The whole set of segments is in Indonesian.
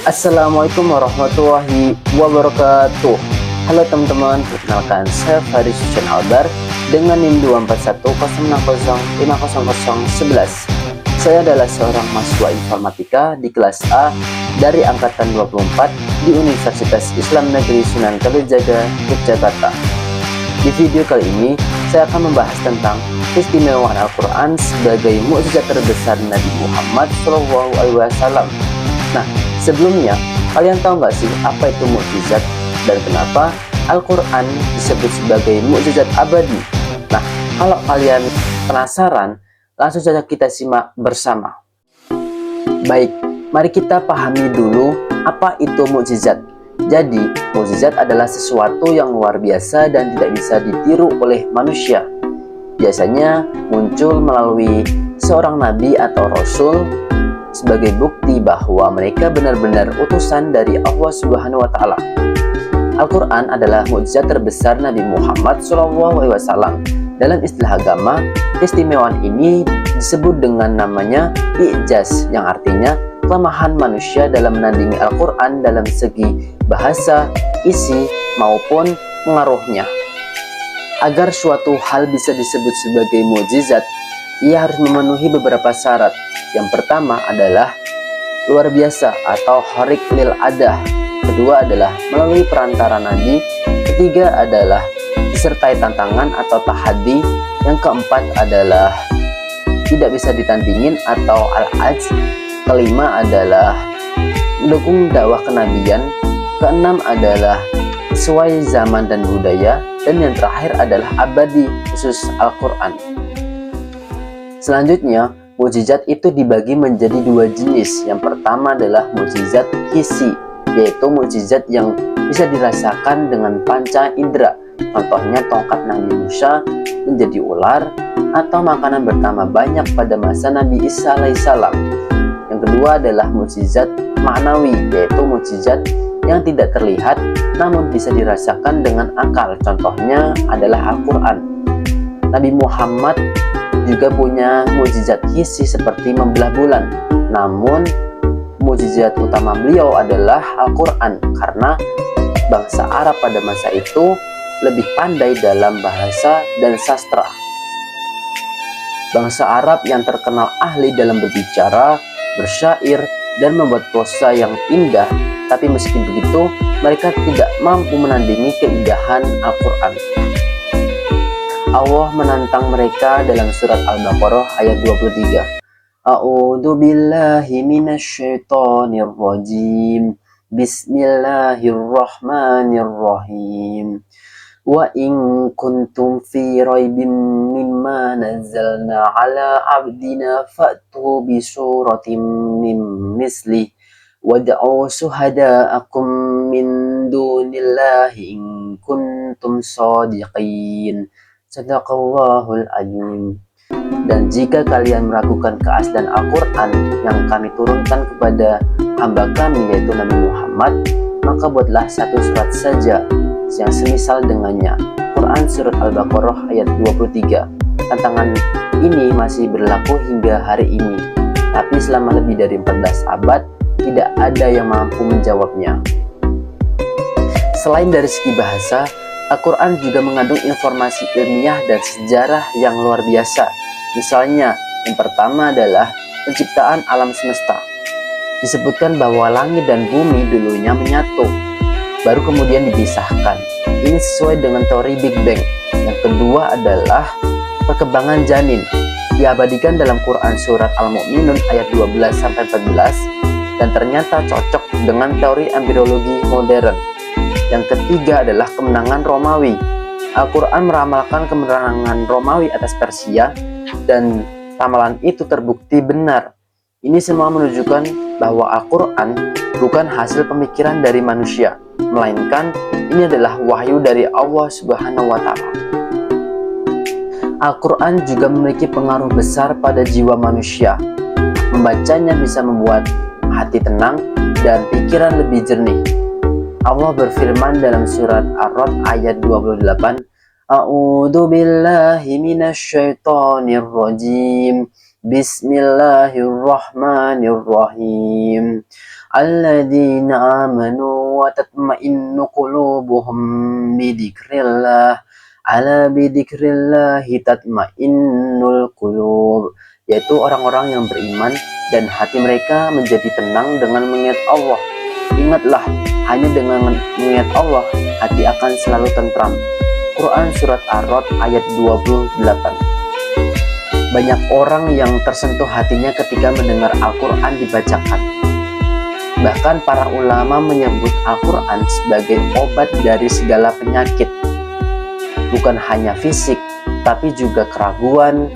Assalamualaikum warahmatullahi wabarakatuh. Halo teman-teman, perkenalkan saya Faris Hussein Albar dengan NIM 24106050011. Saya adalah seorang mahasiswa informatika di kelas A dari angkatan 24 di Universitas Islam Negeri Sunan Kalijaga, Yogyakarta. Di video kali ini, saya akan membahas tentang keistimewaan Al-Quran sebagai mukjizat terbesar Nabi Muhammad SAW. Nah, sebelumnya, kalian tahu nggak sih apa itu mukjizat dan kenapa Al-Quran disebut sebagai mukjizat abadi? Nah, kalau kalian penasaran, langsung saja kita simak bersama. Baik, mari kita pahami dulu apa itu mukjizat. Jadi, mukjizat adalah sesuatu yang luar biasa dan tidak bisa ditiru oleh manusia. Biasanya muncul melalui seorang nabi atau rasul sebagai bukti bahwa mereka benar-benar utusan dari Allah Subhanahu wa Ta'ala. Al-Quran adalah mukjizat terbesar Nabi Muhammad SAW. Dalam istilah agama, keistimewaan ini disebut dengan namanya i'jaz, yang artinya kelemahan manusia dalam menandingi Al-Quran dalam segi bahasa, isi, maupun pengaruhnya. Agar suatu hal bisa disebut sebagai mukjizat, ia harus memenuhi beberapa syarat. Yang pertama adalah luar biasa atau kharik lil adah. Kedua adalah melalui perantara nabi. Ketiga adalah disertai tantangan atau tahadi. Yang keempat adalah tidak bisa ditandingin atau al-ajz. Kelima adalah mendukung dakwah kenabian. Keenam adalah sesuai zaman dan budaya. Dan yang terakhir adalah abadi, khusus Al-Quran. Selanjutnya, mukjizat itu dibagi menjadi dua jenis. Yang pertama adalah mukjizat hissi, yaitu mukjizat yang bisa dirasakan dengan panca indera. Contohnya tongkat Nabi Musa menjadi ular, atau makanan bertambah banyak pada masa Nabi Isa alaihissalam. Yang kedua adalah mukjizat maknawi, yaitu mukjizat yang tidak terlihat namun bisa dirasakan dengan akal. Contohnya adalah Al-Quran. Nabi Muhammad juga punya mukjizat hissi seperti membelah bulan. Namun mukjizat utama beliau adalah Al-Quran, karena bangsa Arab pada masa itu lebih pandai dalam bahasa dan sastra. Bangsa Arab yang terkenal ahli dalam berbicara, bersyair, dan membuat prosa yang indah. Tapi meski begitu, mereka tidak mampu menandingi keindahan Al-Quran. Allah menantang mereka dalam surat Al-Baqarah ayat 23. A'udzu billahi minasyaitonir rajim. Bismillahirrahmanirrahim. Wa in kuntum fi raibin mimma nazzalna ala abdina fa'tu bi suratin min misli wad'u suhada'akum min dunillahi in kuntum shadiqin. Sadaqallahul azim. Dan jika kalian meragukan keaslian Al-Quran yang kami turunkan kepada hamba kami, yaitu Nabi Muhammad, maka buatlah satu surat saja yang semisal dengannya. Quran surat Al-Baqarah ayat 23. Tantangan ini masih berlaku hingga hari ini, tapi selama lebih dari 14 abad tidak ada yang mampu menjawabnya. Selain dari segi bahasa, Al-Quran juga mengandung informasi ilmiah dan sejarah yang luar biasa. Misalnya, yang pertama adalah penciptaan alam semesta. Disebutkan bahwa langit dan bumi dulunya menyatu, baru kemudian dipisahkan. Ini sesuai dengan teori Big Bang. Yang kedua adalah perkembangan janin. Diabadikan dalam Quran surat Al-Mu'minun ayat 12-14, dan ternyata cocok dengan teori embriologi modern. Yang ketiga adalah kemenangan Romawi. Al-Quran meramalkan kemenangan Romawi atas Persia, dan ramalan itu terbukti benar. Ini semua menunjukkan bahwa Al-Quran bukan hasil pemikiran dari manusia, melainkan ini adalah wahyu dari Allah Subhanahu wa Ta'ala. Al-Quran juga memiliki pengaruh besar pada jiwa manusia. Membacanya bisa membuat hati tenang dan pikiran lebih jernih. Allah berfirman dalam surat Ar-Ra'd ayat 28, A'udzu billahi minasyaitonir rajim. Bismillahirrahmanirrahim. alladzina amanu wa tatma'innu qulubuhum bidzikrillah. Ala bidzikrillahi tatma'innul qulub, yaitu orang-orang yang beriman dan hati mereka menjadi tenang dengan mengingat Allah. Ingatlah, hanya dengan mengingat Allah, hati akan selalu tentram. Quran Surat Ar-Ra'd ayat 28. Banyak orang yang tersentuh hatinya ketika mendengar Al-Quran dibacakan. Bahkan para ulama menyebut Al-Quran sebagai obat dari segala penyakit. Bukan hanya fisik, tapi juga keraguan,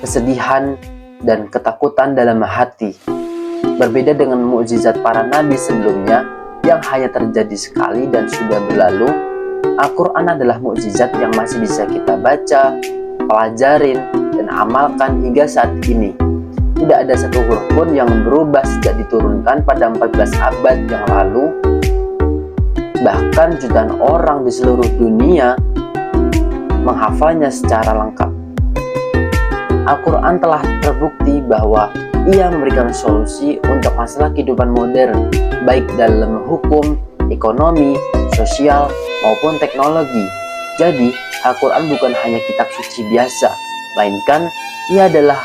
kesedihan, dan ketakutan dalam hati. Berbeda dengan mukjizat para nabi sebelumnya yang hanya terjadi sekali dan sudah berlalu, Al-Quran adalah mukjizat yang masih bisa kita baca, pelajarin, dan amalkan hingga saat ini. Tidak ada satu huruf pun yang berubah sejak diturunkan pada 14 abad yang lalu. Bahkan jutaan orang di seluruh dunia menghafalnya secara lengkap. Al-Quran telah terbukti bahwa ia memberikan solusi untuk masalah kehidupan modern, baik dalam hukum, ekonomi, sosial, maupun teknologi. Jadi, Al-Quran bukan hanya kitab suci biasa, melainkan ia adalah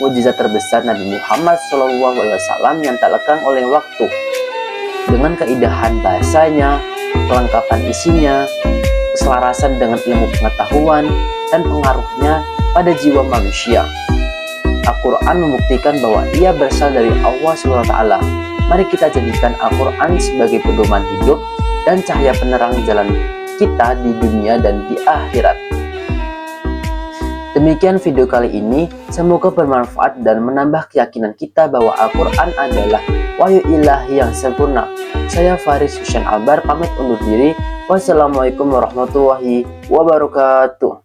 mukjizat terbesar Nabi Muhammad SAW yang tak lekang oleh waktu. Dengan keindahan bahasanya, kelengkapan isinya, keselarasan dengan ilmu pengetahuan, dan pengaruhnya pada jiwa manusia, Al-Quran membuktikan bahwa ia berasal dari Allah SWT. Mari kita jadikan Al-Quran sebagai pedoman hidup dan cahaya penerang jalan kita di dunia dan di akhirat. Demikian video kali ini, semoga bermanfaat dan menambah keyakinan kita bahwa Al-Quran adalah wahyu ilahi yang sempurna. Saya Faris Hussein Albar pamit undur diri. Wassalamualaikum warahmatullahi wabarakatuh.